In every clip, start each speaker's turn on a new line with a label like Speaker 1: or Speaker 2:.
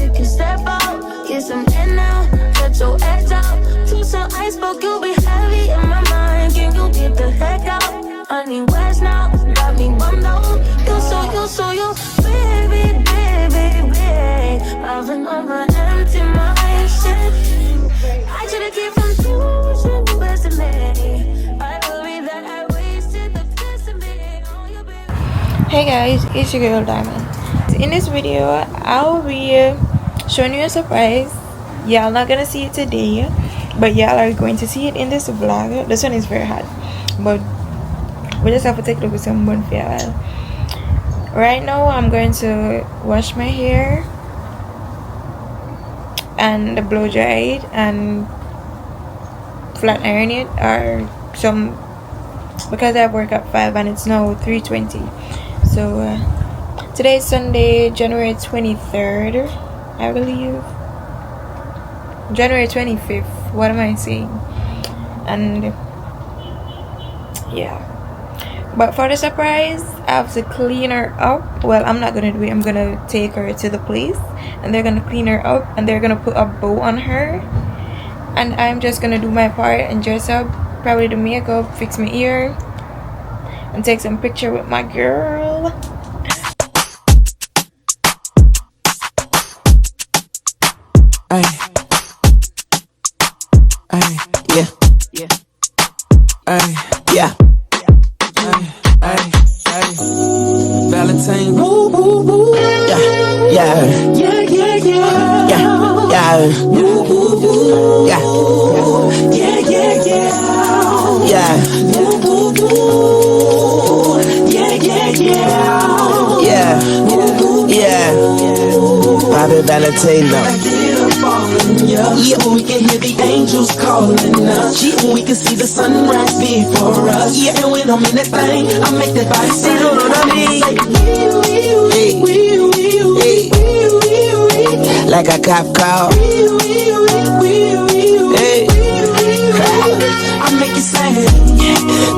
Speaker 1: you can step out, get some air now, let your edge out. To some iceberg, you'll be heavy in my mind. Can you get the heck out? I need west now, got me bummed out. You, baby, baby, baby. I've been over empty my shit. I should've kept confusion the best of me. I worry that I wasted the best of me on your baby.
Speaker 2: Hey guys, it's your girl Diamond. In this video, I'll be showing you a surprise. Y'all not gonna see it today, but y'all are going to see it in this vlog. This one is very hot, but we just have to take a look at some bun for y'all. Right now, I'm going to wash my hair and blow dry it and flat iron it, or some, because I work at 5 and it's now 3:20. So today is Sunday, January 23rd, I believe. January 25th. What am I saying? And yeah. But for the surprise, I have to clean her up. Well, I'm not gonna do it. I'm gonna take her to the place and they're gonna clean her up and they're gonna put a bow on her. And I'm just gonna do my part and dress up, probably do makeup, fix my ear, and take some picture with my girl.
Speaker 3: Ay, ay, yeah, yeah, ay, yeah, ay, ay, Valentine, woo, woo, woo, yeah, yeah, yeah, yeah, yeah, yeah, yeah, woo, woo, woo, yeah, yeah, yeah, yeah, yeah, woo, woo, woo, yeah, yeah, yeah, yeah, yeah, Bobby Valentino. Yeah, we can hear the angels calling us. Yeah, we can see the sunrise before us. Yeah, and when I'm in that thing, I make that body say, you know what I mean? Hey, like a cop call. Hey, I make it say,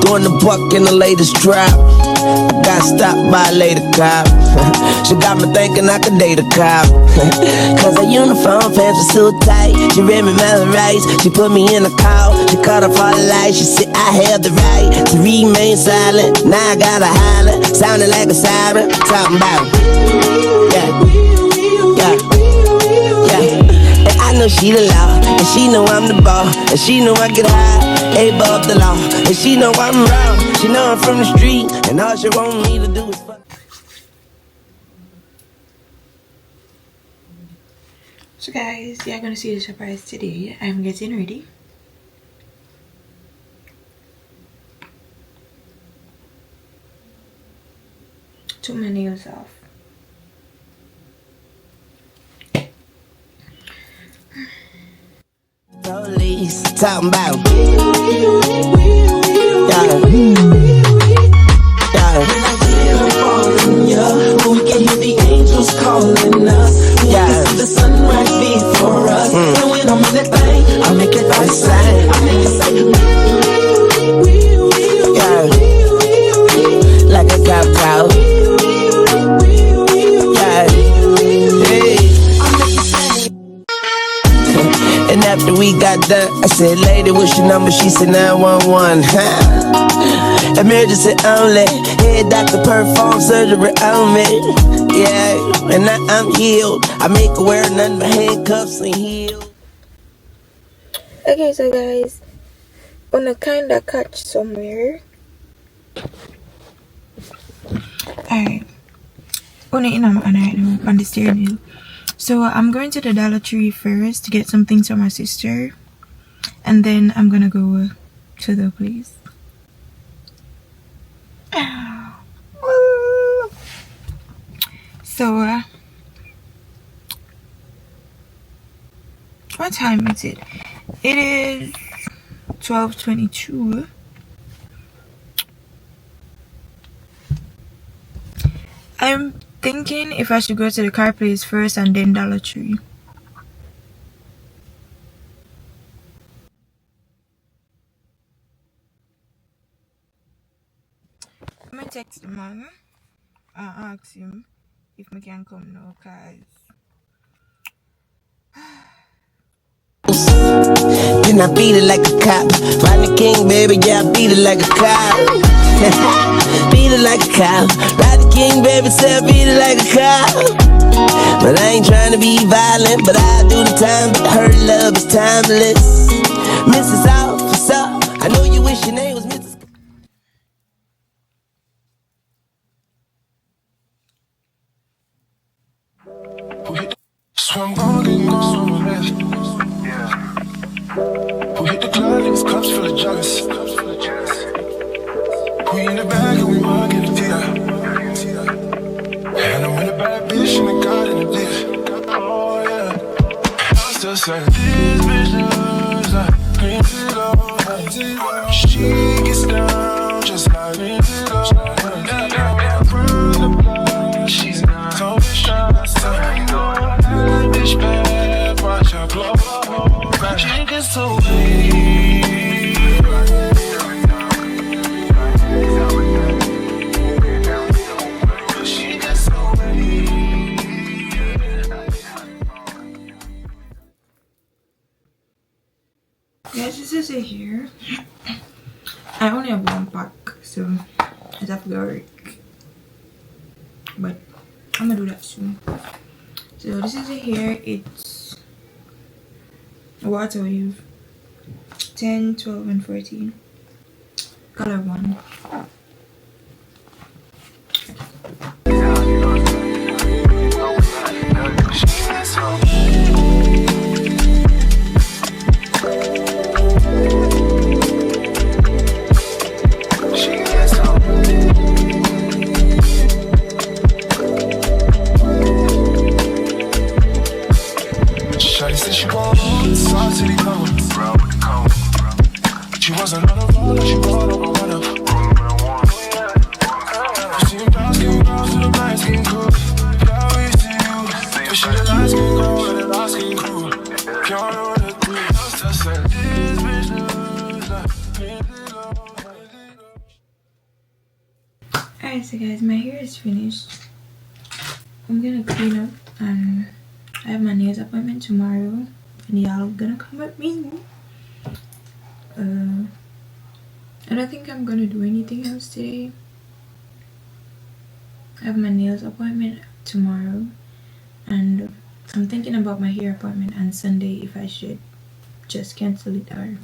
Speaker 3: throwing the buck in the latest drop. I got stopped by a lady cop. She got me thinking I could date a cop. Cause her uniform pants were so tight. She read me my rights. She put me in a call. She cut off all the lights. She said I have the right to remain silent. Now I gotta holler, sounding like a siren. Talking about, yeah, yeah, yeah. And I know she the law, and she know I'm the ball, and she know I get high, above the law, and she know I'm wrong. She know I'm from the street, and all she want me to do is fuck.
Speaker 2: So guys, you're gonna see the surprise today. I'm getting ready. Took my nails off.
Speaker 3: Police talking about, yeah, we can hear the angels calling us. Yeah, we can see the sunrise before us. And when I'm in that thing, I make it body say, I make it say, yeah, like a cop cow. Yeah, hey, I make it say. And after we got done, I said, lady, what's your number? She said 911. Emergency only. Head doctor perform surgery on me. Yeah, and now I'm healed. I make her wear nothing but handcuffs and heels.
Speaker 2: Okay, so guys, wanna kinda catch somewhere. Alright. On the steering wheel. So I'm going to the Dollar Tree first to get some things for my sister, and then I'm gonna go to the place. So what time is it? It is 12:22. I'm thinking if I should go to the car place first and then Dollar Tree. I'm gonna text the man and ask him if we can come now, cause
Speaker 3: I beat it like a cop. Rodney King, baby, yeah, I beat it like a cop. Beat it like a cop. Rodney King, baby, say I beat it like a cop. But I ain't trying to be violent, but I do the time. But her love is timeless. Mrs. Officer, I know you wish your name was Mrs.
Speaker 4: So I'm gonna get gone with this. We hit the club and it's cups full of jealous. We in the bag and we might get a tear. And I'm in a bad bitch and I got in the bitch. Oh yeah. I'm still saying this bitch knows I clean it up. She gets down just like me. Run the block, she's not so shots. Bitch bad, watch her blow. She gets so weak. She gets so weak.
Speaker 2: Guys, this is it here. I only have one pack, so I have to go work. But I'm gonna do that soon. So this is it here. It's water wave 10, 12, and 14. Color 1.
Speaker 4: She wasn't on a roll, she brought up a run up. You see him dark skin girls to the light skin crew. How we see you? But she the light skin girl and the light skin crew. Can't know what to do. Just said this bitch knows that.
Speaker 2: Alright, so guys, my hair is finished. I'm gonna clean up and I have my nails appointment tomorrow. And y'all gonna come with me. I don't think I'm gonna do anything else today. I have my nails appointment tomorrow, and I'm thinking about my hair appointment on Sunday if I should just cancel it or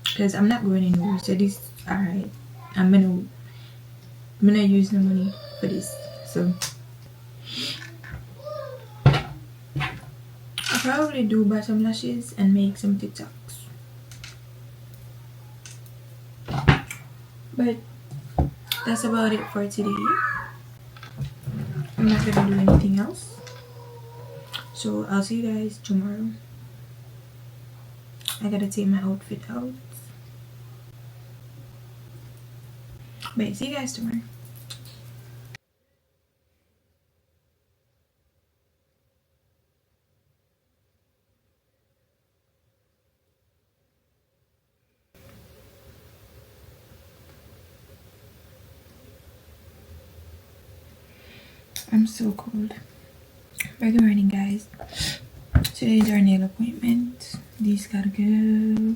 Speaker 2: because I'm not going anywhere. So this alright. I'm gonna use the money for this. So I'll probably do bottom lashes and make some TikToks. But that's about it for today. I'm not gonna do anything else. So I'll see you guys tomorrow. I gotta take my outfit out. But see you guys tomorrow. I'm so cold. Good morning, guys. Today is our nail appointment. These gotta go.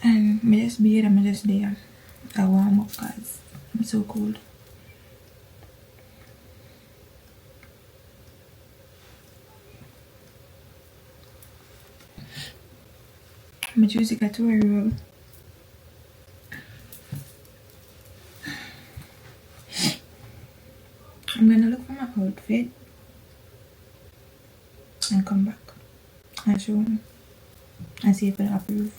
Speaker 2: And I'm just there. I warm up, guys. I'm so cold. I'm choosing to wear roll. I'm gonna look for my outfit and come back and show them and see if I approve.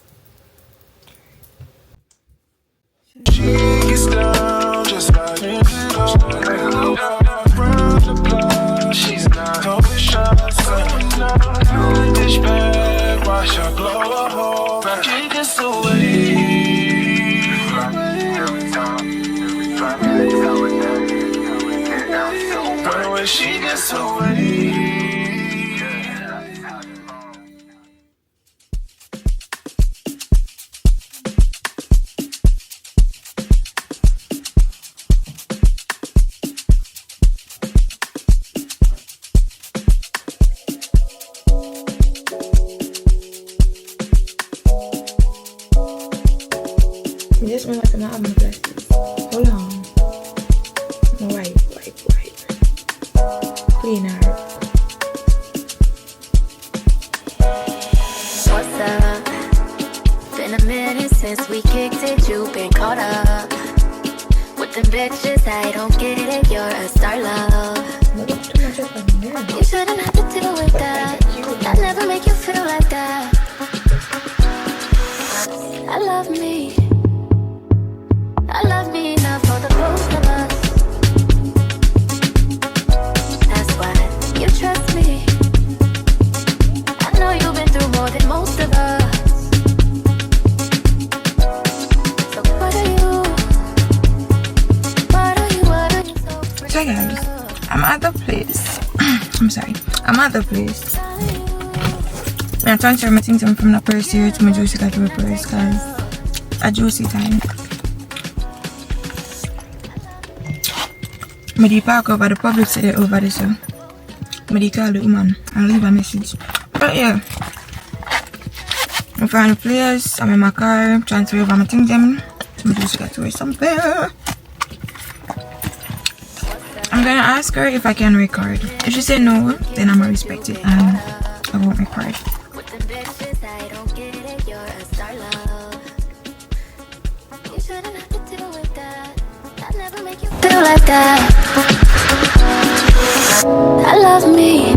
Speaker 4: She gets down just like me. Round the block, she's not taking shots. Bitch bad, watch her glow. She gets away. She gets away.
Speaker 2: Just remember to not have my glasses. Hold on. Wipe. Clean her.
Speaker 1: What's up? Been a minute since we kicked it. You've been caught up with them bitches. I don't get it. You're a star, love. You shouldn't have to deal with that. That never make you feel like that. I love me enough for the both of us. That's why you trust me. I know you've been through more than most of us. So what are you
Speaker 2: So guys, I'm at the place. I'm at the place. I'm transferring my things from the purse here to my juicy got to a purse because a juicy time. I park over the public city over there, so I call the woman and leave a message. But yeah, I find a place, I'm in my car, transfer over my things them to my juicy got to wear somewhere. I'm gonna ask her if I can record. If she say no, then I'm gonna respect it and I won't record.
Speaker 1: Feel like that. I love me